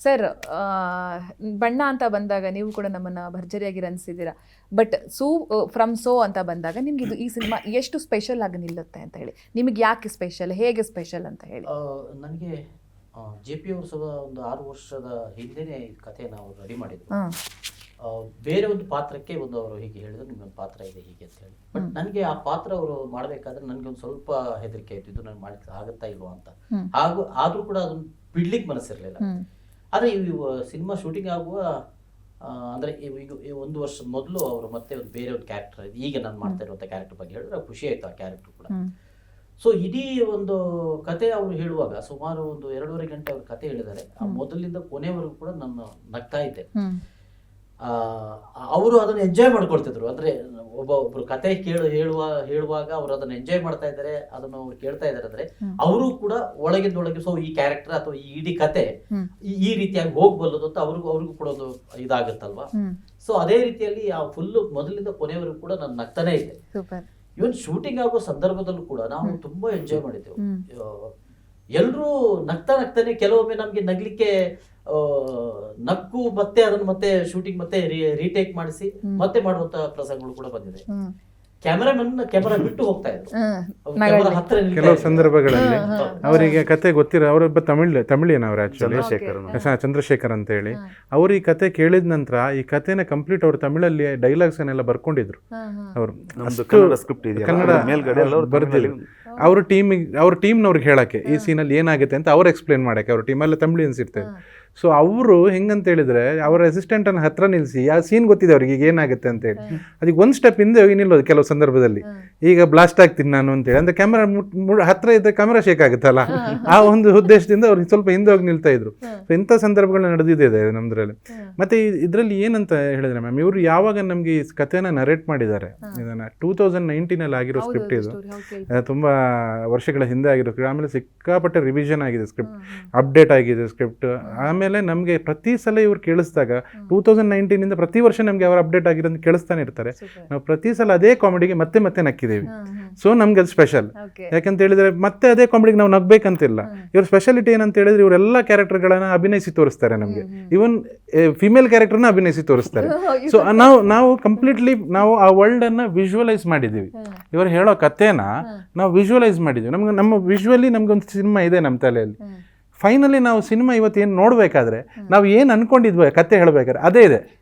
Sir ಬಣ್ಣ ಅಂತ ಬಂದಾಗ ನೀವು ಕೂಡ ನಮ್ಮನ್ನ ಭರ್ಜರಿಯಾಗಿ ರನ್ಸಿದ್ದೀರಾ. ಬಟ್ ಫ್ರಮ್ ಸೋ ಅಂತ ಬಂದಾಗ ನಿಮ್ಗೆ ಇದು ಈ ಸಿನಿಮಾ ಎಷ್ಟು ಸ್ಪೆಷಲ್ ಆಗಿ ನಿಲ್ಲುತ್ತೆ ಅಂತ ಹೇಳಿ, ನಿಮಗೆ ಯಾಕೆ ಸ್ಪೆಷಲ್, ಹೇಗೆ ಸ್ಪೆಷಲ್ ಅಂತ ಹೇಳಿ? ನನಗೆ JP ಅವರು ಸಹ ಒಂದು 6 ವರ್ಷದ ಹಿಂದೆನೇ ಈ ಕಥೆಯನ್ನು ಅವರು ರೆಡಿ ಮಾಡಿದ್ರು. ಬೇರೆ ಒಂದು ಪಾತ್ರಕ್ಕೆ ಅವರು ಹೀಗೆ ಹೇಳಿದ್ರು, ನಿಮ್ಗೊಂದು ಪಾತ್ರ ಇದೆ ಹೀಗೆ ಅಂತ ಹೇಳಿ. ಬಟ್ ನನಗೆ ಆ ಪಾತ್ರ ಅವರು ಮಾಡಬೇಕಾದ್ರೆ ನನಗೆ ಒಂದು ಸ್ವಲ್ಪ ಹೆದರಿಕೆ ಆಯ್ತು, ಇದು ನಾನು ಮಾಡಲಿಕ್ಕೆ ಆಗುತ್ತಾ ಇಲ್ವಾ ಅಂತ. ಹಾಗೂ ಆದ್ರೂ ಕೂಡ ಅದನ್ನು ಬಿಡ್ಲಿಕ್ಕೆ ಮನಸ್ಸಿರಲಿಲ್ಲ. ಆದರೆ ಈ ಸಿನಿಮಾ ಶೂಟಿಂಗ್ ಆಗುವ ಅಂದರೆ ಈಗ 1 ವರ್ಷದ ಮೊದಲು ಅವರು ಮತ್ತೆ ಒಂದು ಬೇರೆ ಒಂದು ಕ್ಯಾರೆಕ್ಟರ್, ಈಗ ನಾನು ಮಾಡ್ತಾ ಇರುವಂಥ ಕ್ಯಾರೆಕ್ಟರ್ ಬಗ್ಗೆ ಹೇಳಿದ್ರೆ ಖುಷಿ ಆಯ್ತು ಆ ಕ್ಯಾರೆಕ್ಟರ್ ಕೂಡ. ಸೊ ಇಡೀ ಒಂದು ಕತೆ ಅವರು ಹೇಳುವಾಗ ಸುಮಾರು ಒಂದು 2.5 ಗಂಟೆ ಅವ್ರ ಕತೆ ಹೇಳಿದ್ದಾರೆ. ಆ ಮೊದಲಿಂದ ಕೊನೆವರೆಗೂ ಕೂಡ ನಾನು ನಗ್ತಾ ಇದ್ದೆ. ಅವರು ಅದನ್ನು ಎಂಜಾಯ್ ಮಾಡ್ಕೊಳ್ತಿದ್ರು. ಅಂದ್ರೆ ಒಬ್ಬೊಬ್ರು ಕತೆ ಹೇಳುವಾಗ ಅವರು ಅದನ್ನ ಎಂಜಾಯ್ ಮಾಡ್ತಾ ಇದ್ದಾರೆ, ಅದನ್ನು ಅವ್ರು ಕೇಳ್ತಾ ಇದ್ದಾರೆ. ಅಂದ್ರೆ ಅವರು ಕೂಡ ಒಳಗಿಂದೊಳಗೆ ಸೊ ಈ ಕ್ಯಾರೆಕ್ಟರ್ ಅಥವಾ ಈ ಇಡೀ ಕತೆ ಈ ರೀತಿಯಾಗಿ ಹೋಗ್ಬಲ್ಲದು ಅಂತ ಅವ್ರಿಗೂ ಕೂಡ ಒಂದು ಇದಾಗುತ್ತಲ್ವಾ. ಸೊ ಅದೇ ರೀತಿಯಲ್ಲಿ ಆ ಫುಲ್ ಮೊದಲಿಂದ ಕೊನೆವರೆಗೂ ಕೂಡ ನಾನು ನಗ್ತಾನೆ ಇದ್ದೆ. ಇವನ್ ಶೂಟಿಂಗ್ ಆಗೋ ಸಂದರ್ಭದಲ್ಲೂ ಕೂಡ ನಾವು ತುಂಬಾ ಎಂಜಾಯ್ ಮಾಡಿದ್ದೆವು. ಎಲ್ರೂ ನಗ್ತಾನೆ ಕೆಲವೊಮ್ಮೆ ನಮ್ಗೆ ನಗ್ಲಿಕ್ಕೆ ನಕ್ಕು ಮತ್ತೆ ಅದನ್ನು ಮತ್ತೆ ಶೂಟಿಂಗ್ ಮತ್ತೆ ರೀಟೇಕ್ ಮಾಡಿಸಿ ಮತ್ತೆ ಮಾಡುವಂತ ಪ್ರಸಂಗಗಳು ಕೂಡ ಬಂದಿದೆ. ಕ್ಯಾಮರಾ ಬಿಟ್ಟು ಹೋಗ್ತಾ ಇದ್ರು ಕೆಲವು ಸಂದರ್ಭಗಳಲ್ಲಿ. ಅವರಿಗೆ ಕತೆ ಗೊತ್ತಿರೋ, ಅವರೊಬ್ಬ ತಮಿಳಿಯನ್ ಅವರು ಆಕ್ಚುಲಿ ಚಂದ್ರಶೇಖರ್ ಅಂತ ಹೇಳಿ. ಅವ್ರು ಈ ಕತೆ ಕೇಳಿದ ನಂತರ ಈ ಕತೆನ ಕಂಪ್ಲೀಟ್ ಅವ್ರು ತಮಿಳಲ್ಲಿ ಡೈಲಾಗ್ಸ್ ಅನ್ನೆಲ್ಲ ಬರ್ಕೊಂಡಿದ್ರು. ಅವರು ಕನ್ನಡ ಬರ್ದಿದ್ರು. ಅವ್ರ ಟೀಮ್ನವ್ರಿಗೆ ಹೇಳಕ್ಕೆ ಈ ಸೀನಲ್ಲಿ ಏನಾಗುತ್ತೆ ಅಂತ ಅವ್ರು ಎಕ್ಸ್ಪ್ಲೇನ್ ಮಾಡಕ್ಕೆ ಅವ್ರ ಟೀಮಲ್ಲಿ ತಮಿಳಿಯನ್ಸ್ ಇರ್ತಾರೆ. ಸೊ ಅವರು ಹೆಂಗಂತ ಹೇಳಿದ್ರೆ ಅವರ ಅಸಿಸ್ಟೆಂಟ್ ಅನ್ನ ಹತ್ರ ನಿಲ್ಲಿಸಿ ಆ ಸೀನ್ ಗೊತ್ತಿದೆ ಅವ್ರಿಗೆ ಈಗ ಏನಾಗುತ್ತೆ ಅಂತ ಹೇಳಿ ಅದಕ್ಕೆ ಒಂದು ಸ್ಟೆಪ್ ಹಿಂದೆ ಹೋಗಿ ನಿಲ್ಲೋದು ಕೆಲವು ಸಂದರ್ಭದಲ್ಲಿ. ಈಗ ಬ್ಲಾಸ್ಟ್ ಆಗ್ತೀನಿ ನಾನು ಅಂತೇಳಿ ಅಂದ್ರೆ ಕ್ಯಾಮರಾ ಹತ್ರ ಇದ್ದರೆ ಕ್ಯಾಮರಾ ಶೇಕ್ ಆಗುತ್ತಲ್ಲ, ಆ ಒಂದು ಉದ್ದೇಶದಿಂದ ಅವ್ರಿಗೆ ಸ್ವಲ್ಪ ಹಿಂದೆ ಹೋಗಿ ನಿಲ್ತಾ ಇದ್ರು. ಸೊ ಇಂಥ ಸಂದರ್ಭಗಳು ನಡೆದಿದೆ ನಮ್ದ್ರಲ್ಲಿ. ಮತ್ತೆ ಇದರಲ್ಲಿ ಏನಂತ ಹೇಳಿದ್ರೆ ಮ್ಯಾಮ್, ಇವರು ಯಾವಾಗ ನಮ್ಗೆ ಈ ಕಥೆನ ನರೇಟ್ ಮಾಡಿದ್ದಾರೆ, ಇದನ್ನ 2019 ಆಗಿರೋ ಸ್ಕ್ರಿಪ್ಟ್, ಇದು ತುಂಬಾ ವರ್ಷಗಳ ಹಿಂದೆ ಆಗಿರೋ ಸ್ಕ್ರಿಪ್ಟ್. ಆಮೇಲೆ ಸಿಕ್ಕಾಪಟ್ಟೆ ರಿವಿಷನ್ ಆಗಿದೆ ಸ್ಕ್ರಿಪ್ಟ್, ಅಪ್ಡೇಟ್ ಆಗಿದೆ ಸ್ಕ್ರಿಪ್ಟ್. ಆಮೇಲೆ ನಮಗೆ ಪ್ರತಿ ಸಲ ಇವ್ರು ಕೇಳಿಸಿದಾಗ 2019 ಪ್ರತಿ ವರ್ಷ ನಮ್ಗೆ ಅವ್ರು ಅಪ್ಡೇಟ್ ಆಗಿರೋದು ಕೇಳಿಸ್ತಾನೆ ಇರ್ತಾರೆ. ನಾವು ಪ್ರತಿ ಸಲ ಅದೇ ಕಾಮಿಡಿಗೆ ಮತ್ತೆ ನಕ್ಕಿದ್ದೀವಿ. ಸೊ ನಮ್ಗೆ ಅದು ಸ್ಪೆಷಲ್. ಯಾಕಂತ ಹೇಳಿದ್ರೆ ಮತ್ತೆ ಅದೇ ಕಾಮಿಡಿಗೆ ನಾವು ನಗ್ಬೇಕಂತಿಲ್ಲ. ಇವ್ರ ಸ್ಪೆಷಾಲಿಟಿ ಏನಂತ ಹೇಳಿದ್ರೆ ಇವರೆಲ್ಲ ಕ್ಯಾರೆಕ್ಟರ್ಗಳನ್ನ ಅಭಿನಯಿಸಿ ತೋರಿಸ್ತಾರೆ ನಮ್ಗೆ. ಇವನ್ ಫಿಮೇಲ್ ಕ್ಯಾರೆಕ್ಟರ್ನ ಅಭಿನಯಿಸಿ ತೋರಿಸ್ತಾರೆ. ಸೊ ನಾವು ಕಂಪ್ಲೀಟ್ಲಿ ನಾವು ಆ ವರ್ಲ್ಡ್ ಅನ್ನ ವಿಜುವಲೈಸ್ ಮಾಡಿದೀವಿ. ಇವರು ಹೇಳೋ ಕಥೆನ ನಾವು ವಿಜುವಲೈಸ್ ಮಾಡಿದೀವಿ. ನಮ್ಮ ವಿಜುವಲಿ ನಮ್ಗೊಂದು ಸಿನಿಮಾ ಇದೆ ನಮ್ಮ ತಲೆಯಲ್ಲಿ. ಫೈನಲಿ ನಾವು ಸಿನಿಮಾ ಇವತ್ತು ಏನು ನೋಡ್ಬೇಕಾದ್ರೆ ನಾವು ಏನು ಅನ್ಕೊಂಡಿದ್ವಿ ಕತೆ ಹೇಳ್ಬೇಕಾದ್ರೆ ಅದೇ ಇದೆ.